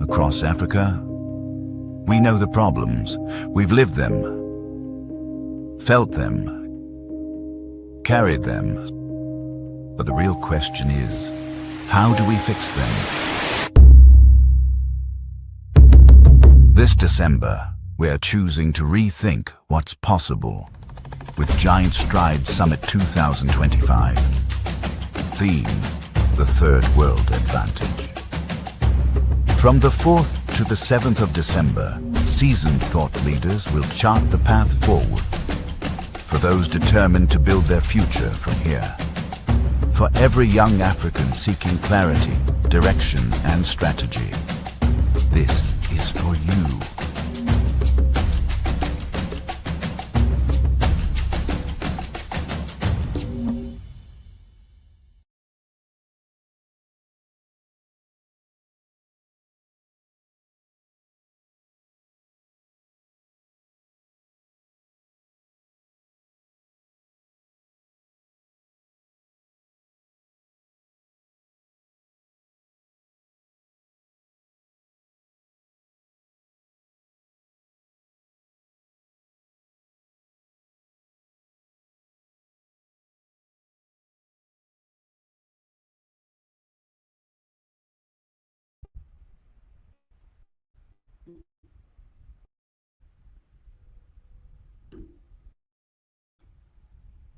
across Africa. We know the problems, we've lived them, felt them, carried them. But the real question is, how do we fix them? This December, we are choosing to rethink what's possible with Giant Strides Summit 2025. Theme, the Third World Advantage. From the 4th to the 7th of December, seasoned thought leaders will chart the path forward for those determined to build their future from here. For every young African seeking clarity, direction, and strategy, this is for you.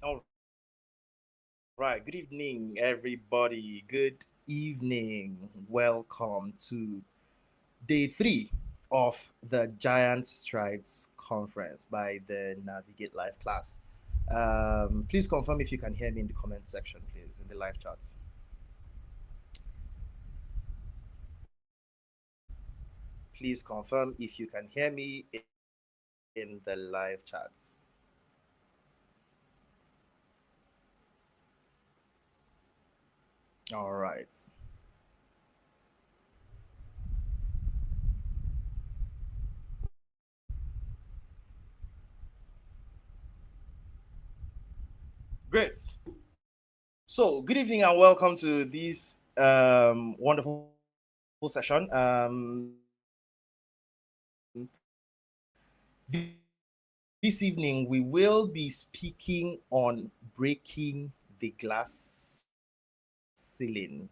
All right. Good evening, everybody. Good evening. Welcome to day three of the Giant Strides conference by the Navigate Live class. Please confirm if you can hear me in the comment section, please, in the live chats. Please confirm if you can hear me in the live chats. All right. Great. So, good evening and welcome to this wonderful session. This evening, we will be speaking on breaking the glass ceiling,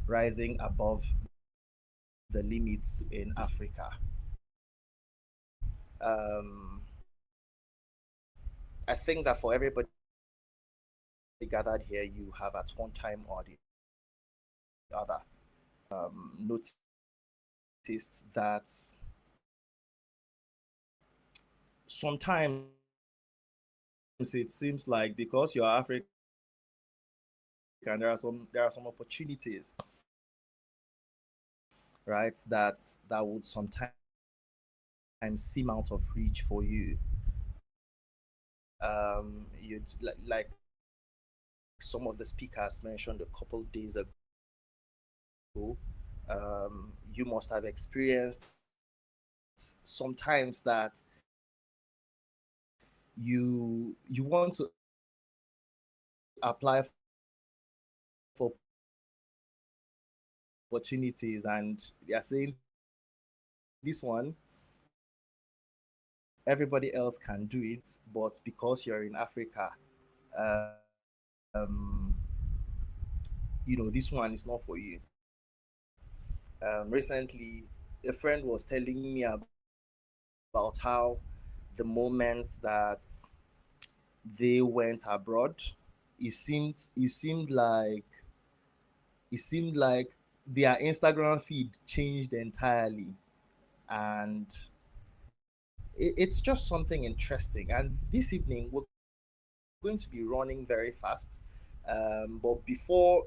rising above the limits in Africa. Um, I think that for everybody gathered here, you have at one time or the other noticed that sometimes it seems like because you're African, there are some opportunities, right? That would sometimes seem out of reach for you. You'd like some of the speakers mentioned a couple days ago. You must have experienced sometimes that you want to apply for opportunities and they are saying this one everybody else can do it, but because you're in Africa, um, this one is not for you. Recently, a friend was telling me about how the moment that they went abroad, it seemed like their Instagram feed changed entirely, and it's just something interesting. And this evening we're going to be running very fast. But before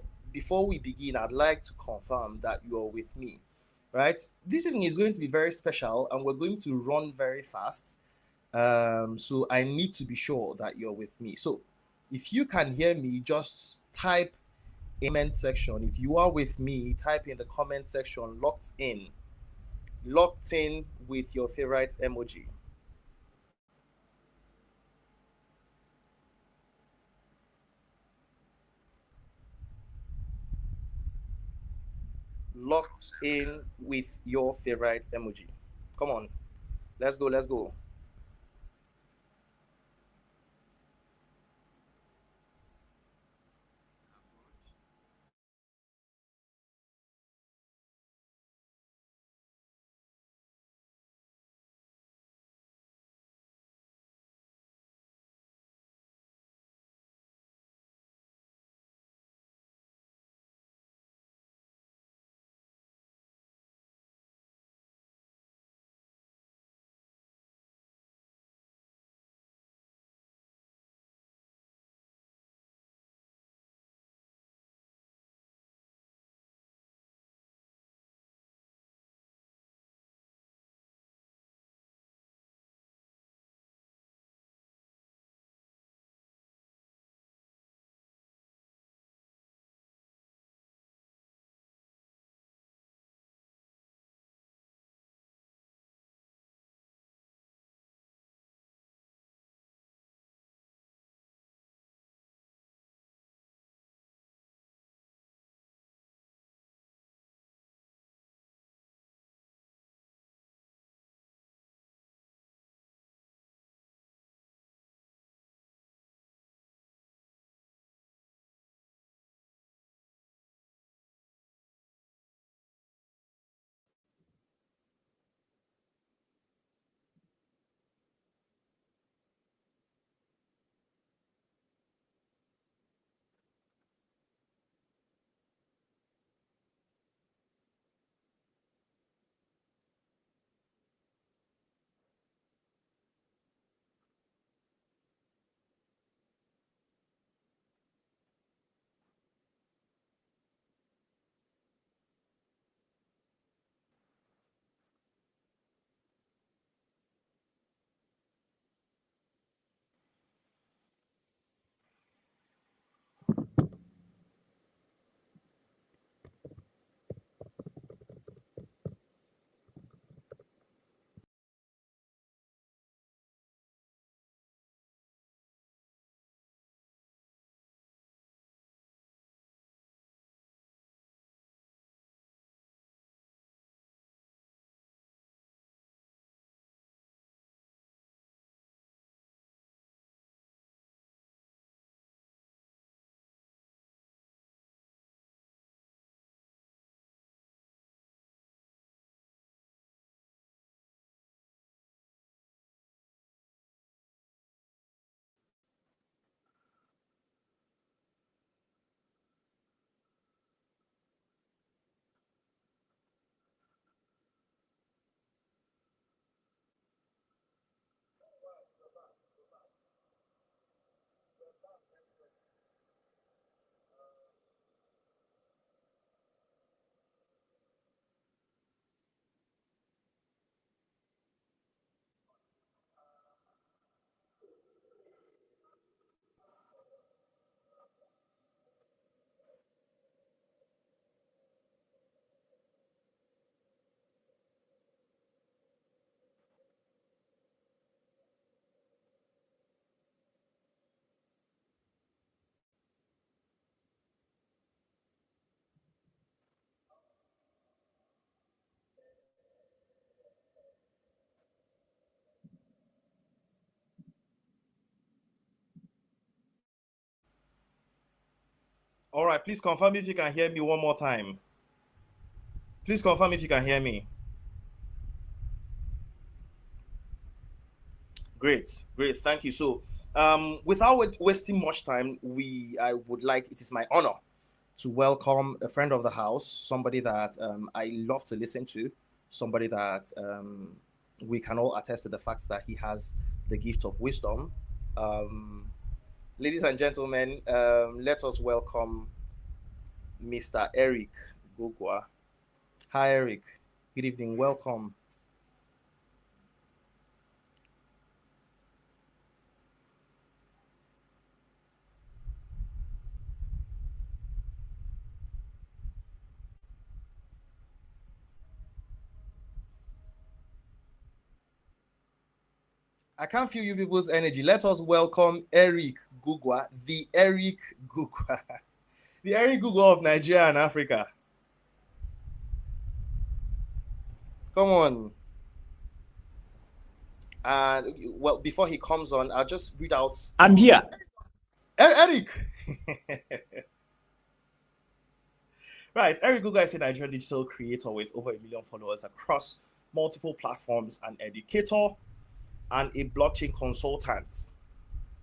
we begin, I'd like to confirm that you are with me. Right? This evening is going to be very special, and we're going to run very fast. So I need to be sure that you're with me. So if you can hear me, just type in the comment section. If you are with me, type in the comment section locked in with your favorite emoji. locked in with your favorite emoji. Come on, let's go, let's go. All right, please confirm if you can hear me one more time. Please confirm if you can hear me. Great, great, thank you. So, without wasting much time, I would like, it is my honor to welcome a friend of the house, somebody that I love to listen to, somebody that we can all attest to the fact that he has the gift of wisdom. Um, Ladies and gentlemen, let us welcome Mr. Eric Gugua. Hi, Eric. Good evening. Welcome. I can't feel you people's energy. Let us welcome Eric Gugwa, the Eric Gugwa, the Eric Gugwa of Nigeria and Africa. Come on. And well, before he comes on, I'll just read out. I'm here. Eric. Right, Eric Gugua is a Nigerian digital creator with over 1 million followers across multiple platforms, an educator and a blockchain consultant.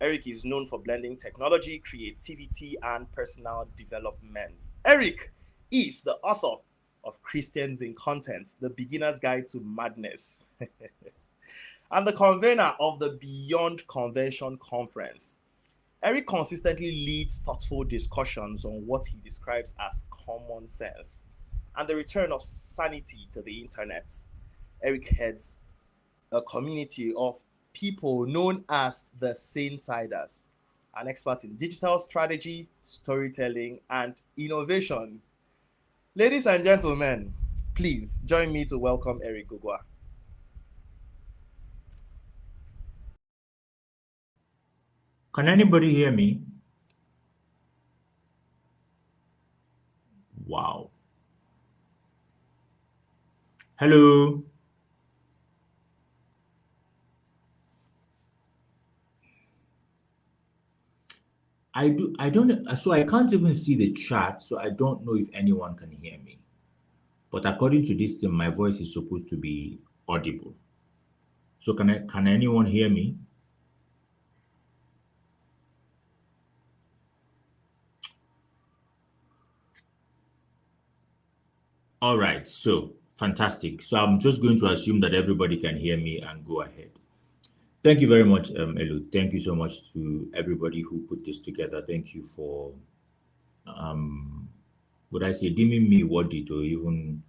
Eric is known for blending technology, creativity, and personal development. Eric is the author of Christians in Content, The Beginner's Guide to Madness, and the convener of the Beyond Convention Conference. Eric consistently leads thoughtful discussions on what he describes as common sense and the return of sanity to the internet. Eric heads a community of people known as the Sane Siders, an expert in digital strategy, storytelling, and innovation. Ladies and gentlemen, please join me to welcome Eric Gugua. Can anybody hear me? Wow. Hello. I don't, so I can't even see the chat, so I don't know if anyone can hear me. But according to this thing, my voice is supposed to be audible. So can anyone hear me? All right, so fantastic. So I'm just going to assume that everybody can hear me and go ahead. Thank you very much, Elu. Thank you so much to everybody who put this together. Thank you for, would I say, deeming me worthy to even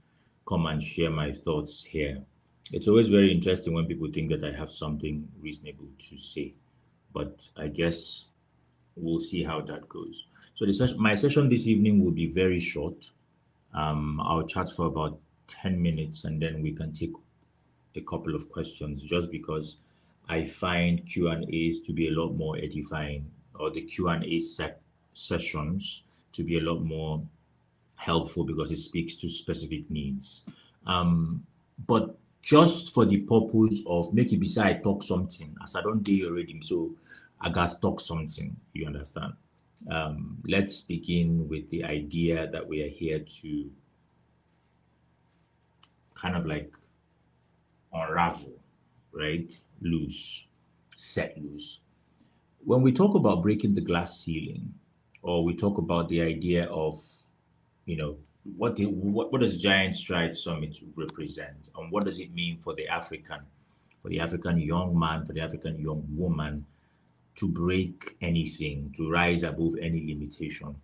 come and share my thoughts here. It's always very interesting when people think that I have something reasonable to say, but I guess we'll see how that goes. So my session this evening will be very short. I'll chat for about 10 minutes and then we can take a couple of questions just because I find Q&As to be a lot more edifying, or the Q&A sessions to be a lot more helpful because it speaks to specific needs. But just for the purpose of making beside I talk something, as I don't do already, so I got talk something, you understand? Let's begin with the idea that we are here to kind of like unravel, right? Set loose. When we talk about breaking the glass ceiling, or we talk about the idea of, what does Giant Stride Summit represent, and what does it mean for the African young man, for the African young woman to break anything, to rise above any limitation?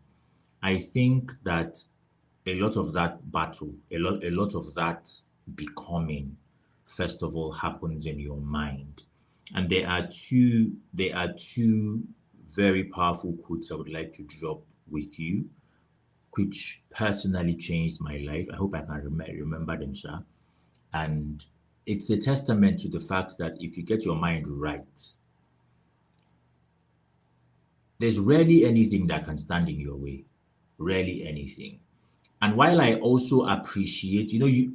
I think that a lot of that battle, a lot of that becoming, first of all, happens in your mind. And there are two very powerful quotes I would like to drop with you, which personally changed my life. I hope I can remember them, sir. And it's a testament to the fact that if you get your mind right, there's rarely anything that can stand in your way. Rarely anything. And while I also appreciate,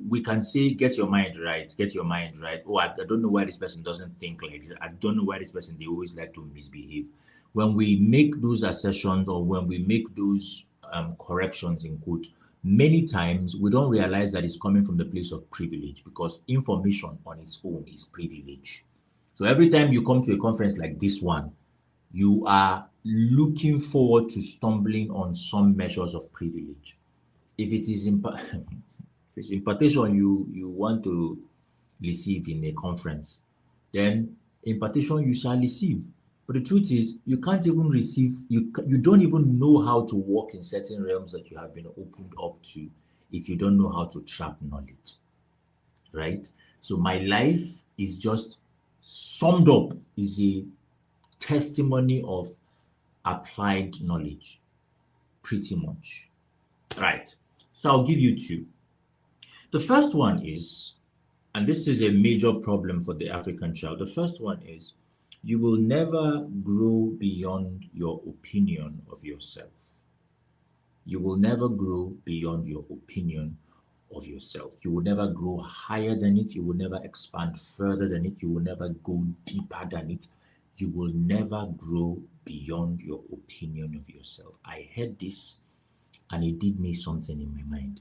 we can say, get your mind right, get your mind right. Oh, I don't know why this person doesn't think like this. I don't know why this person, they always like to misbehave. When we make those assertions or when we make those corrections in quote, many times we don't realize that it's coming from the place of privilege, because information on its own is privilege. So every time you come to a conference like this one, you are looking forward to stumbling on some measures of privilege. If it is if it's impartation you want to receive in a conference, then impartation you shall receive. But the truth is, you can't even receive, you don't even know how to walk in certain realms that you have been opened up to if you don't know how to trap knowledge, right? So my life is just summed up, is a testimony of applied knowledge, pretty much, right? So I'll give you two. The first one is, and this is a major problem for the African child. The first one is, you will never grow beyond your opinion of yourself. You will never grow beyond your opinion of yourself. You will never grow higher than it. You will never expand further than it. You will never go deeper than it. You will never grow beyond your opinion of yourself. I heard this and it did me something in my mind.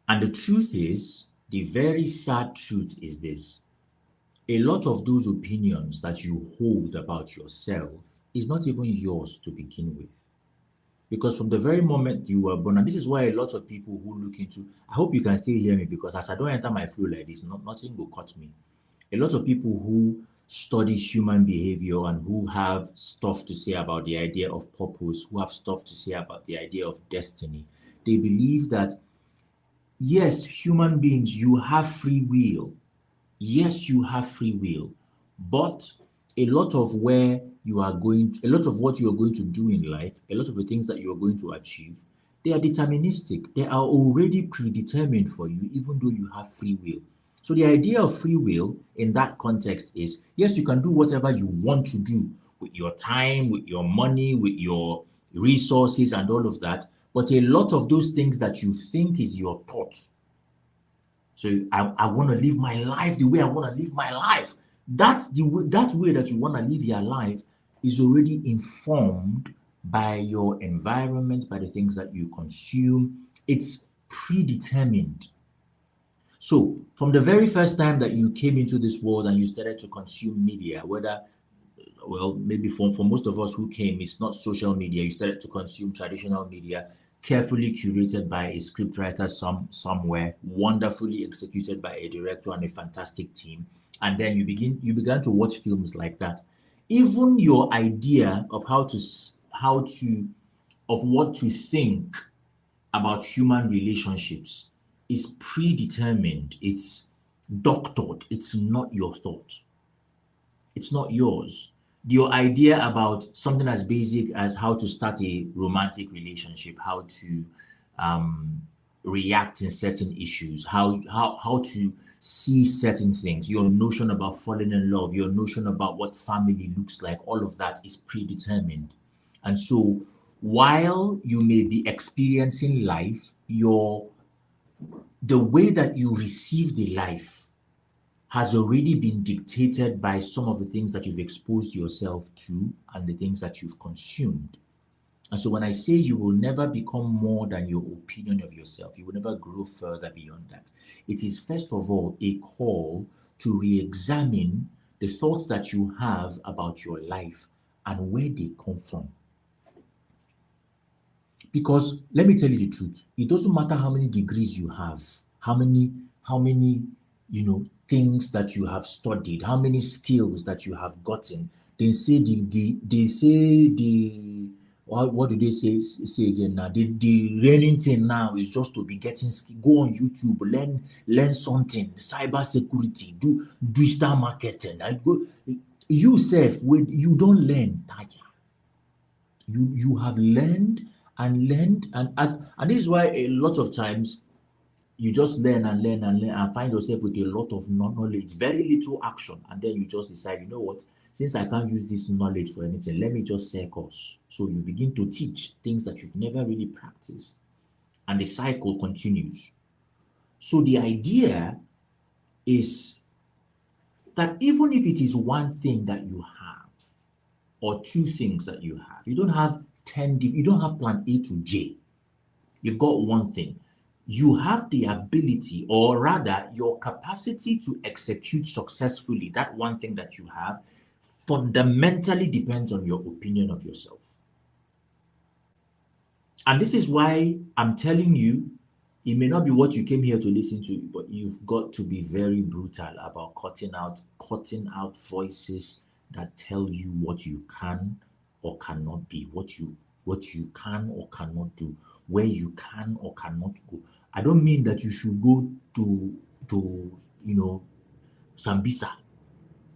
And the truth is, the very sad truth is this: a lot of those opinions that you hold about yourself is not even yours to begin with. Because from the very moment you were born, and this is why a lot of people who look into, I hope you can still hear me because as I don't enter my flow like this, nothing will cut me. A lot of people who study human behavior and who have stuff to say about the idea of purpose, who have stuff to say about the idea of destiny, they believe that yes, human beings, you have free will. Yes, you have free will, but a lot of where you are going, a lot of what you are going to do in life, a lot of the things that you are going to achieve, they are deterministic. They are already predetermined for you, even though you have free will. So the idea of free will in that context is yes, you can do whatever you want to do with your time, with your money, with your resources, and all of that. But a lot of those things that you think is your thoughts, so I want to live my life the way I want to live my life. That way that you want to live your life is already informed by your environment, by the things that you consume. It's predetermined. So from the very first time that you came into this world and you started to consume media, whether well, maybe for most of us who came, it's not social media. You started to consume traditional media, carefully curated by a scriptwriter somewhere, wonderfully executed by a director and a fantastic team. And then you began to watch films like that. Even your idea of how to of what to think about human relationships is predetermined. It's doctored. It's not your thought. It's not yours. Your idea about something as basic as how to start a romantic relationship, how to um, react in certain issues, how to see certain things, your notion about falling in love, your notion about what family looks like, all of that is predetermined. And so while you may be experiencing life, the way that you receive the life has already been dictated by some of the things that you've exposed yourself to and the things that you've consumed. And so when I say you will never become more than your opinion of yourself, you will never grow further beyond that. It is first of all a call to re-examine the thoughts that you have about your life and where they come from. Because let me tell you the truth, it doesn't matter how many degrees you have, how many things that you have studied, how many skills that you have gotten. They say the what do they say again now? The reigning thing now is just to be getting skill. Go on YouTube, learn something, cyber security, do digital marketing. I go you self when you don't learn, tire. You have learned and this is why a lot of times you just learn and learn and learn and find yourself with a lot of knowledge, very little action, and then you just decide, you know what, since I can't use this knowledge for anything, let me just say course. So you begin to teach things that you've never really practiced, and the cycle continues. So the idea is that even if it is one thing that you have or two things that you have, you don't have you don't have plan A to J. You've got one thing. You have the ability, or rather, your capacity to execute successfully that one thing that you have fundamentally depends on your opinion of yourself. And this is why I'm telling you, it may not be what you came here to listen to, but you've got to be very brutal about cutting out voices that tell you what you can or cannot be, what you can or cannot do, where you can or cannot go. I don't mean that you should go to Sambisa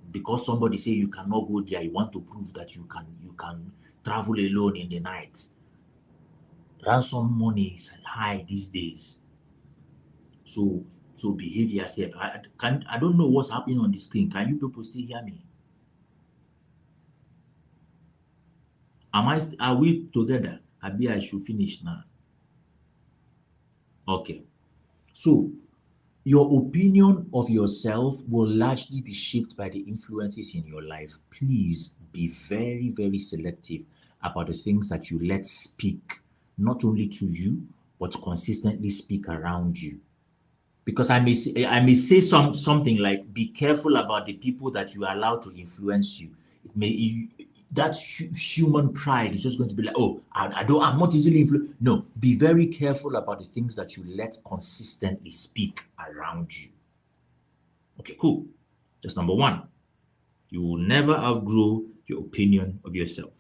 because somebody say you cannot go there. You want to prove that you can travel alone in the night. Ransom money is high these days. So behave yourself. I don't know what's happening on the screen. Can you people still hear me? Are we together? Abi I should finish now. Okay. So your opinion of yourself will largely be shaped by the influences in your life. Please be very, very selective about the things that you let speak, not only to you, but consistently speak around you. Because I may say something like, be careful about the people that you allow to influence you. It may that human pride is just going to be like, oh, I'm not easily influenced. No, be very careful about the things that you let consistently speak around you. Okay, cool. That's number one. You will never outgrow your opinion of yourself.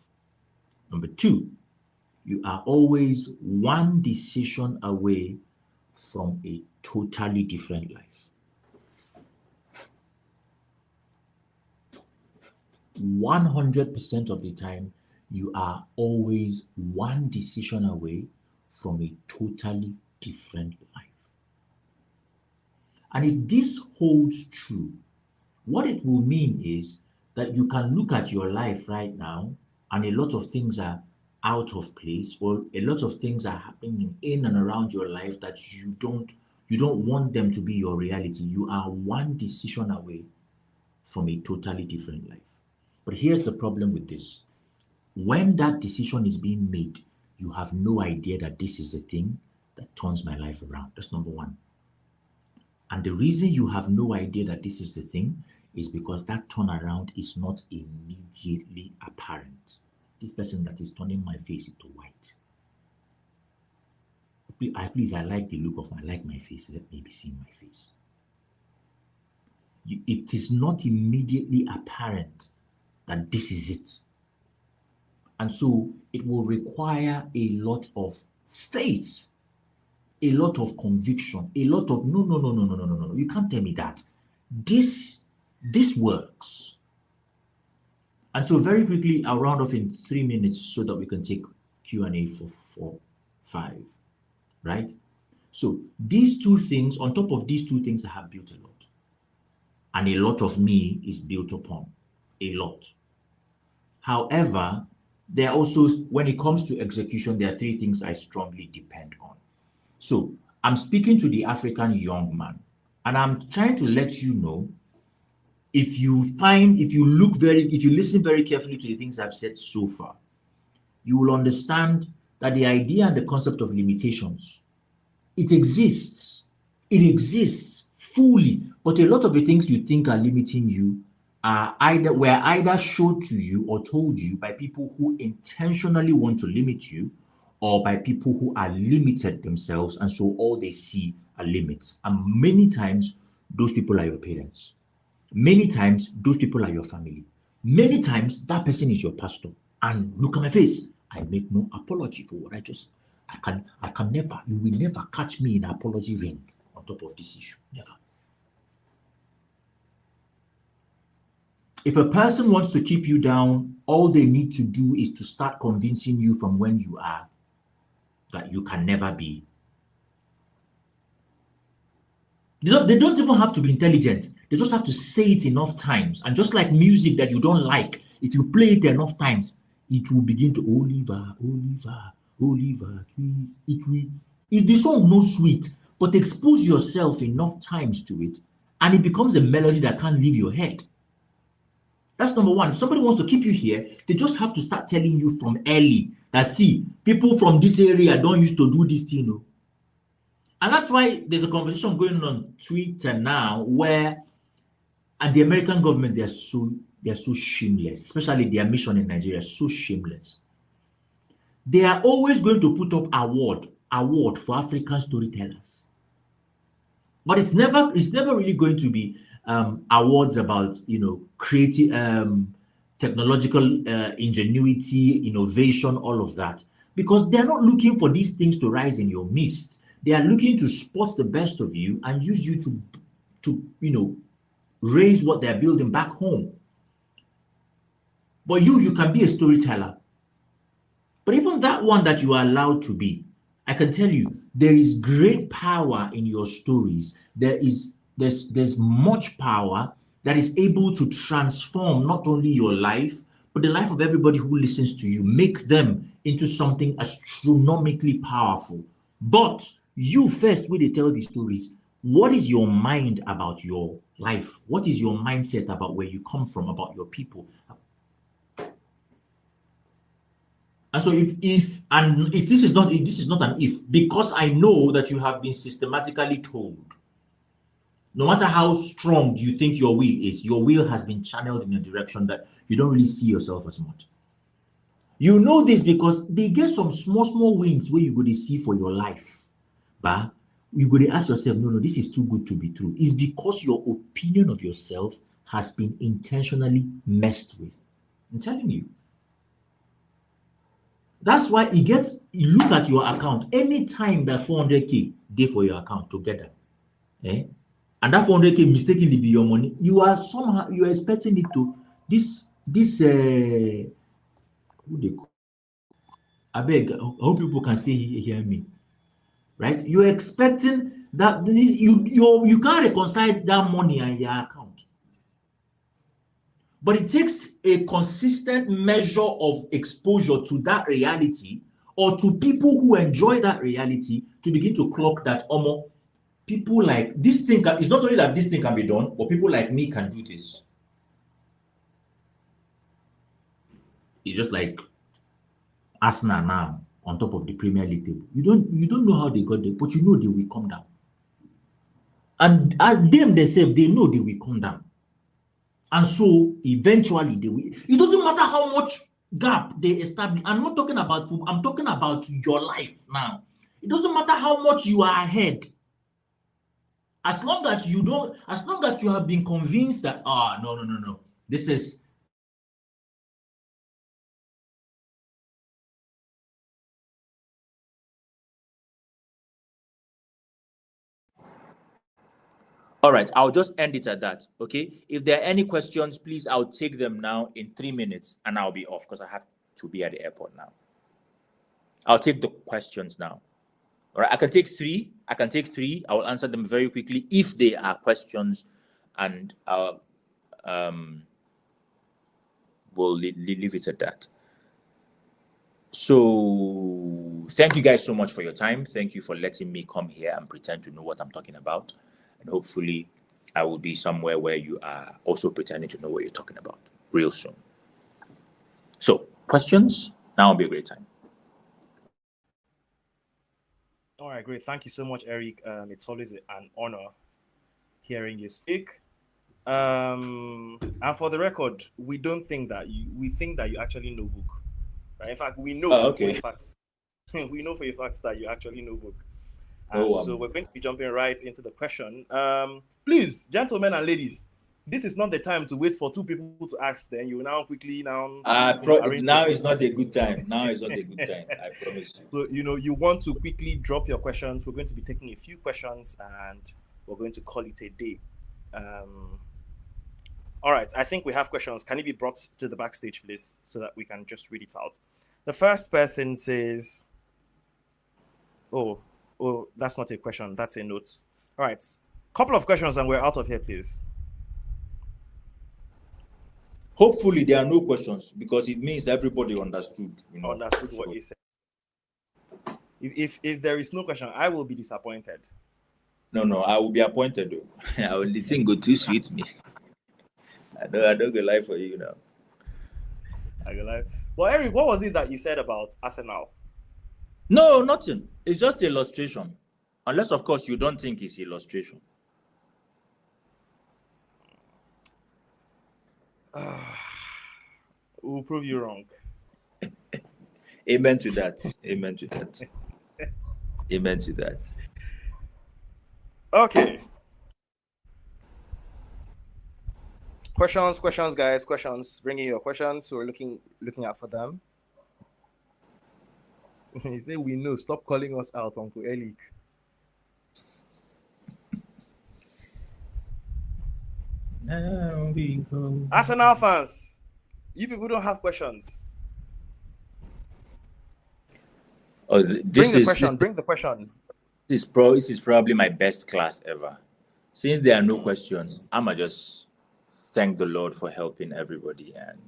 Number two, you are always one decision away from a totally different life. 100% of the time, you are always one decision away from a totally different life. And if this holds true, what it will mean is that you can look at your life right now and a lot of things are out of place, or a lot of things are happening in and around your life that you don't want them to be your reality. You are one decision away from a totally different life. But here's the problem with this. When that decision is being made, you have no idea that this is the thing that turns my life around. That's number one. And the reason you have no idea that this is the thing is because that turnaround is not immediately apparent. This person that is turning my face into white. Please, I like the look of I like my face. Let me be seeing my face. It is not immediately apparent that this is it. And so it will require a lot of faith, a lot of conviction, a lot of no. You can't tell me that. This works. And so very quickly, I'll round off in 3 minutes so that we can take Q&A for 5, right? So these two things, on top of these two things, I have built a lot. And a lot of me is built upon, a lot. However, there are also, when it comes to execution, there are 3 things I strongly depend on. So I'm speaking to the African young man, and I'm trying to let you know, if you listen very carefully to the things I've said so far, you will understand that the idea and the concept of limitations, it exists. It exists fully. But a lot of the things you think are limiting you were either showed to you or told you by people who intentionally want to limit you, or by people who are limited themselves, and so all they see are limits. And many times, those people are your parents. Many times, those people are your family. Many times, that person is your pastor. And look at my face. I make no apology for what I can never, you will never catch me in an apology ring on top of this issue. Never. If a person wants to keep you down, all they need to do is to start convincing you from when you are that you can never be. They don't even have to be intelligent. They just have to say it enough times. And just like music that you don't like, if you play it enough times, it will begin to Oliver. If the song no sweet, but expose yourself enough times to it, and it becomes a melody that can't leave your head. That's number one. If somebody wants to keep you here, they just have to start telling you from early that, see, people from this area don't used to do this thing. No? And that's why there's a conversation going on Twitter now where, and the American government, they're so shameless, especially their mission in Nigeria, so shameless. They are always going to put up award for African storytellers. But it's never really going to be awards about, creative, technological ingenuity, innovation, all of that, because they're not looking for these things to rise in your midst. They are looking to spot the best of you and use you to raise what they're building back home. But you can be a storyteller. But even that one that you are allowed to be, I can tell you, there is great power in your stories. There's much power that is able to transform not only your life, but the life of everybody who listens to you, make them into something astronomically powerful. But You first, when they tell the stories, what is your mind about your life? What is your mindset about where you come from, about your people? And so if this is not an if, because I know that you have been systematically told, no matter how strong you think your will is, your will has been channeled in a direction that you don't really see yourself as much. You know this because they get some small wins where you go to see for your life. But you go to ask yourself, no, this is too good to be true. It's because your opinion of yourself has been intentionally messed with. I'm telling you. That's why you look at your account anytime that 400K day for your account together. And that 400K mistakenly be your money, you are expecting it to who they call, I beg, I hope people can still hear me. Right? You're expecting that you can't reconcile that money and your account. But it takes a consistent measure of exposure to that reality or to people who enjoy that reality to begin to clock that people like this thing it's not only that this thing can be done, but people like me can do this. It's just like Arsenal now on top of the Premier League table. You don't know how they got there, but you know they will come down. And as them themselves, they know they will come down. And so eventually they will. It doesn't matter how much gap they establish. I'm not talking about football, I'm talking about your life now. It doesn't matter how much you are ahead. As long as you have been convinced that no. This is all right. I'll just end it at that. Okay. If there are any questions, please, I'll take them now in 3 minutes and I'll be off because I have to be at the airport now. I'll take the questions now. All right. I can take three. I will answer them very quickly if they are questions, and we'll leave it at that. So thank you guys so much for your time. Thank you for letting me come here and pretend to know what I'm talking about. And hopefully I will be somewhere where you are also pretending to know what you're talking about real soon. So questions? Now will be a great time. All right, great. Thank you so much, Eric. It's always an honor hearing you speak. And for the record, we think that you actually know book. Right? In fact, we know for a fact. We know for a fact that you actually know book. And so we're going to be jumping right into the question. Please, gentlemen and ladies, this is not the time to wait for two people to ask. Then you now quickly now. Now is not a good time. Now is not a good time. I promise you. So you want to quickly drop your questions. We're going to be taking a few questions and we're going to call it a day. All right, I think we have questions. Can it be brought to the backstage, please, so that we can just read it out? The first person says, "Oh, that's not a question. That's a note." All right, couple of questions and we're out of here, please. Hopefully there are no questions because it means everybody understood. Understood what you said. If there is no question, I will be disappointed. No, I will be appointed though. I will let go too sweet me. I don't go lie for you now. I go lie. Well, Eric, what was it that you said about Arsenal? No, nothing. It's just illustration. Unless, of course, you don't think it's illustration. We'll prove you wrong. Amen to that. Amen to that. Amen to that. Okay. Questions, guys. Questions. Bring in your questions. So we're looking out for them. He said, "We know. Stop calling us out, Uncle Elik." Now we go. Arsenal fans, you people don't have questions. Oh, bring the question. This is probably my best class ever. Since there are no questions, I'ma just thank the Lord for helping everybody and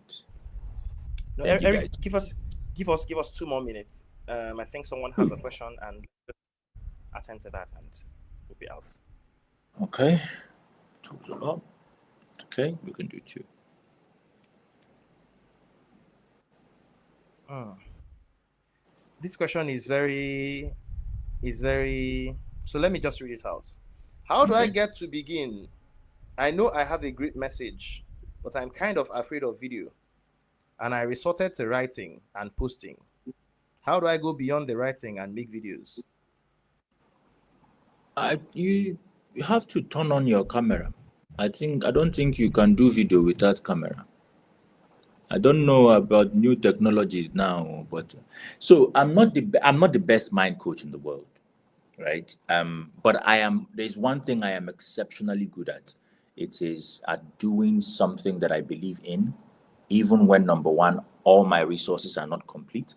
give us 2 more minutes. I think someone has a question and attend to that and we'll be out. Okay. Two is a lot. Okay, we can do 2. This question is very, so let me just read it out. How do I Okay. get to begin? I know I have a great message, but I'm kind of afraid of video, and I resorted to writing and posting. How do I go beyond the writing and make videos? You have to turn on your camera. I don't think you can do video without camera. I don't know about new technologies now, but so I'm not the best mind coach in the world, right? But there's one thing I am exceptionally good at. It is at doing something that I believe in, even when, number one, all my resources are not complete,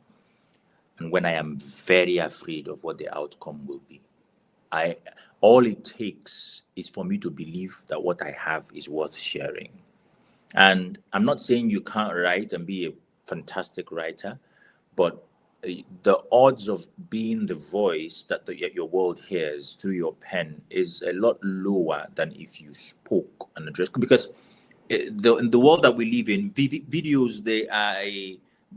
and when I am very afraid of what the outcome will be. All it takes is for me to believe that what I have is worth sharing. And I'm not saying you can't write and be a fantastic writer, but the odds of being the voice that your world hears through your pen is a lot lower than if you spoke and addressed. Because in the world that we live in, videos,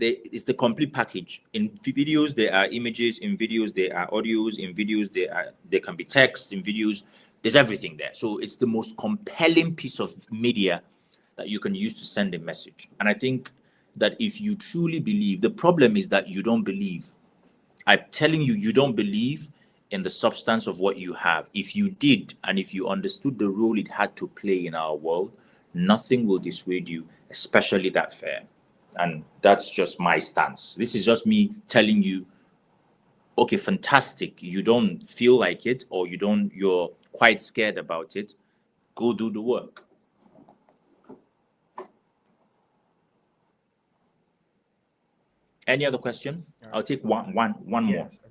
it's the complete package. In videos, there are images. In videos, there are audios. In videos, there can be text. In videos, there's everything there. So it's the most compelling piece of media that you can use to send a message. And I think that if you truly believe, the problem is that you don't believe. I'm telling you, you don't believe in the substance of what you have. If you did, and if you understood the role it had to play in our world, nothing will dissuade you, especially that fair. And that's just my stance. This is just me telling you, okay, fantastic. You don't feel like it, or you're quite scared about it. Go do the work. Any other question? I'll take one more. Yes.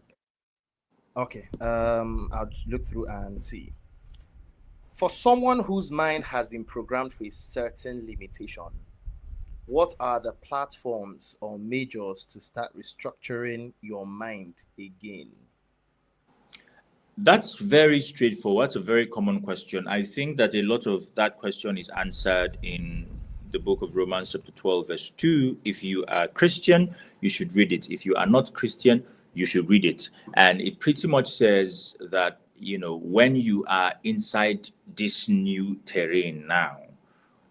Okay. I'll look through and see. For someone whose mind has been programmed for a certain limitation, what are the platforms or majors to start restructuring your mind again? That's very straightforward. That's a very common question. I think that a lot of that question is answered in the book of Romans chapter 12 verse 2. If you are Christian, you should read it. If you are not Christian, you should read it. And it pretty much says that, when you are inside this new terrain now,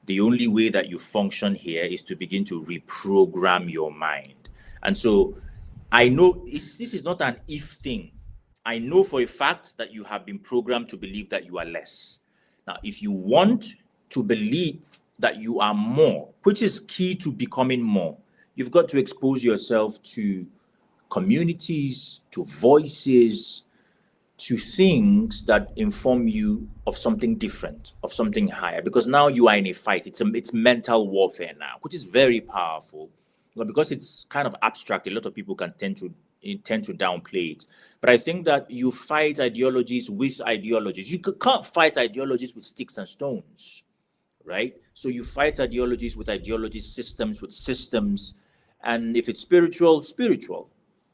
the only way that you function here is to begin to reprogram your mind. And so I know this is not an if thing. I know for a fact that you have been programmed to believe that you are less. Now, if you want to believe that you are more, which is key to becoming more, you've got to expose yourself to communities, to voices, to things that inform you of something different, of something higher. Because now you are in a fight. It's mental warfare now, which is very powerful. But because it's kind of abstract, a lot of people can tend to downplay it. But I think that you fight ideologies with ideologies. You can't fight ideologies with sticks and stones, right? So you fight ideologies with ideologies, systems with systems, and if it's spiritual, spiritual.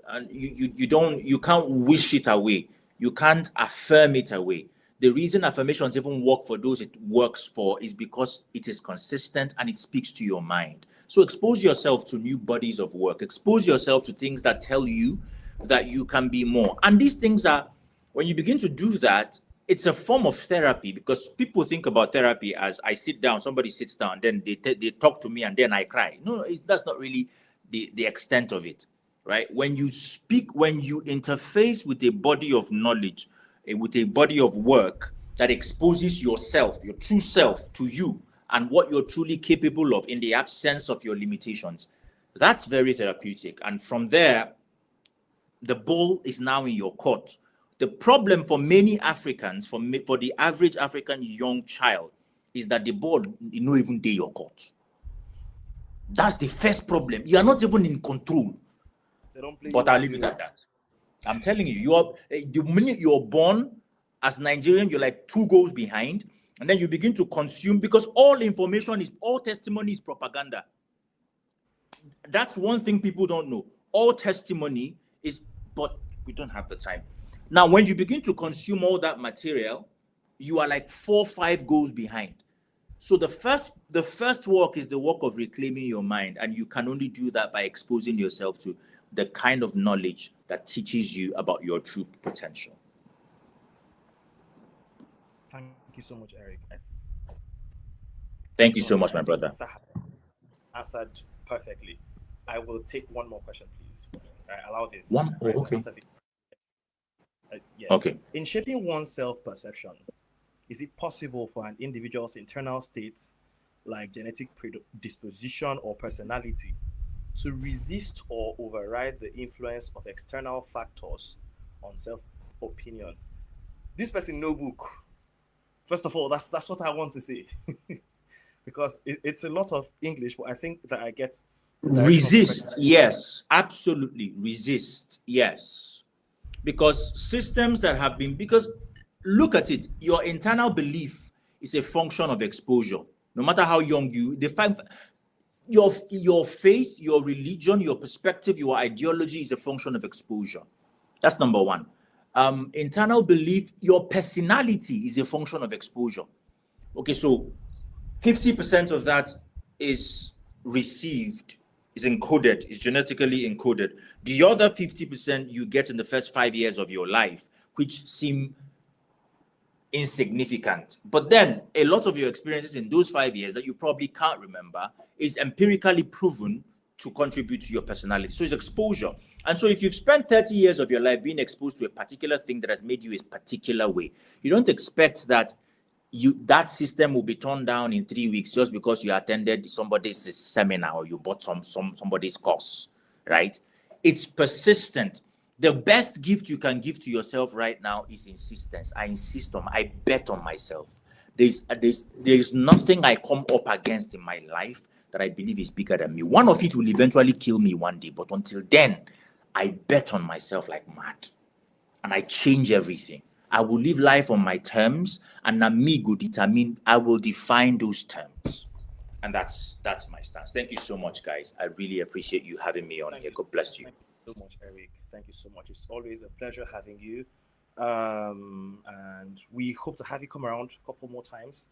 And you can't wish it away. You can't affirm it away. The reason affirmations even work for those it works for is because it is consistent and it speaks to your mind. So expose yourself to new bodies of work. Expose yourself to things that tell you that you can be more. And these things are, when you begin to do that, it's a form of therapy, because people think about therapy as I sit down, somebody sits down, then they talk to me and then I cry. No, that's not really the extent of it, right? When you speak, when you interface with a body of knowledge, with a body of work that exposes yourself, your true self to you and what you're truly capable of in the absence of your limitations, that's very therapeutic. And from there, the ball is now in your court. The problem for many Africans, for the average African young child, is that the ball is not even in your court. That's the first problem. You are not even in control. They don't play. But I'll leave it at that. I'm telling you, the minute you're born as Nigerian, you're like 2 goals behind, and then you begin to consume, because all testimony is propaganda. That's one thing people don't know. All testimony is, but we don't have the time. Now, when you begin to consume all that material, you are like 4-5 goals behind. So the first work is the work of reclaiming your mind, and you can only do that by exposing yourself to the kind of knowledge that teaches you about your true potential. Thank you so much, Eric. Thank you so much, my brother. That answered perfectly. I will take one more question, please. Allow this. One? Oh, okay. Yes. Okay. In shaping one's self-perception, is it possible for an individual's internal states, like genetic predisposition or personality, to resist or override the influence of external factors on self-opinions? This person, no book. First of all, that's what I want to say. Because it's a lot of English, but I think that I get... Resist, yes, absolutely. Resist, yes. Because systems that have been... Because look at it, your internal belief is a function of exposure. No matter how young you... Your faith, your religion, your perspective, your ideology is a function of exposure. That's number one. Internal belief, your personality is a function of exposure. Okay, so 50% of that is received, is encoded, is genetically encoded. The other 50% you get in the first 5 years of your life, which seem insignificant. But then a lot of your experiences in those 5 years that you probably can't remember is empirically proven to contribute to your personality. So it's exposure. And so if you've spent 30 years of your life being exposed to a particular thing that has made you a particular way, you don't expect that that system will be turned down in 3 weeks just because you attended somebody's seminar or you bought somebody's course, right? It's persistent. The best gift you can give to yourself right now is insistence. I bet on myself. There's nothing I come up against in my life that I believe is bigger than me. One of it will eventually kill me one day, but until then, I bet on myself like mad. And I change everything. I will live life on my terms, and I will define those terms. And that's my stance. Thank you so much, guys. I really appreciate you having me on here. God bless you. Thank you so much, Eric. Thank you so much. It's always a pleasure having you. And we hope to have you come around a couple more times.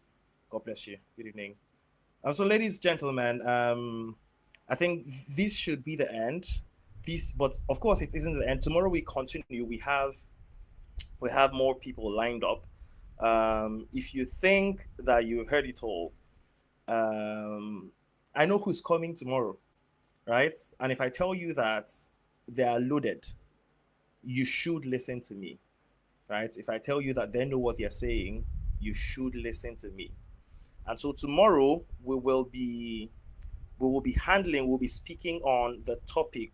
God bless you. Good evening. So, ladies and gentlemen, I think this should be the end. But of course, it isn't the end. Tomorrow we continue. We have more people lined up. If you think that you heard it all, I know who's coming tomorrow, right? And if I tell you that they are loaded, you should listen to me, right? If I tell you that they know what they're saying, you should listen to me. And so tomorrow we'll be speaking on the topic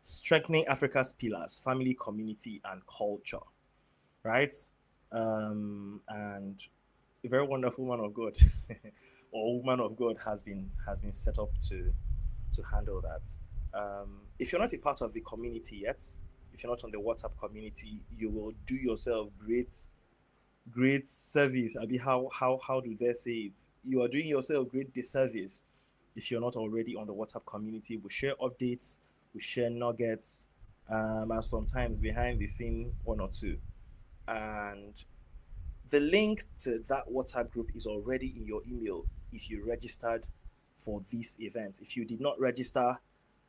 strengthening Africa's pillars, family, community, and culture, right? And a very wonderful man of God or woman of God has been set up to handle that. If you're not a part of the community yet, if you're not on the WhatsApp community, you will do yourself great service. I mean, how do they say it? You are doing yourself great disservice if you're not already on the WhatsApp community. We share updates, we share nuggets, and sometimes behind the scene one or two. And the link to that WhatsApp group is already in your email if you registered for this event. If you did not register,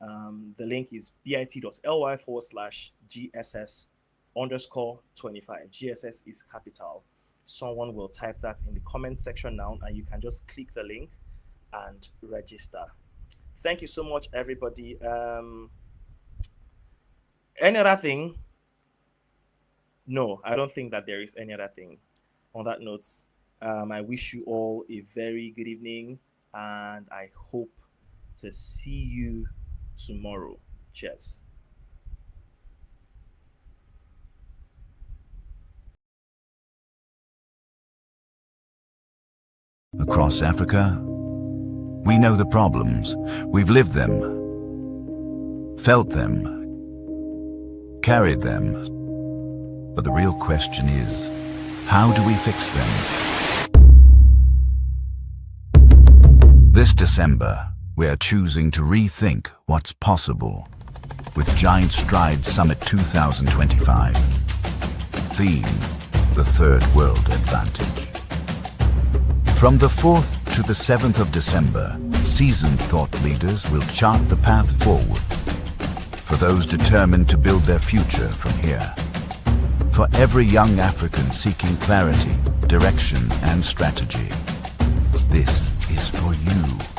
the link is bit.ly/GSS_25. GSS is capital. Someone will type that in the comment section now, and you can just click the link and register. Thank you so much, everybody. Any other thing? No, I don't think that there is any other thing. On that note, I wish you all a very good evening, and I hope to see you tomorrow. Cheers. Across Africa, we know the problems. We've lived them, felt them, carried them. But the real question is, how do we fix them? This December, we are choosing to rethink what's possible with Giant Strides Summit 2025. Theme: the Third World Advantage. From the 4th to the 7th of December, seasoned thought leaders will chart the path forward for those determined to build their future from here. For every young African seeking clarity, direction, and strategy, this is for you.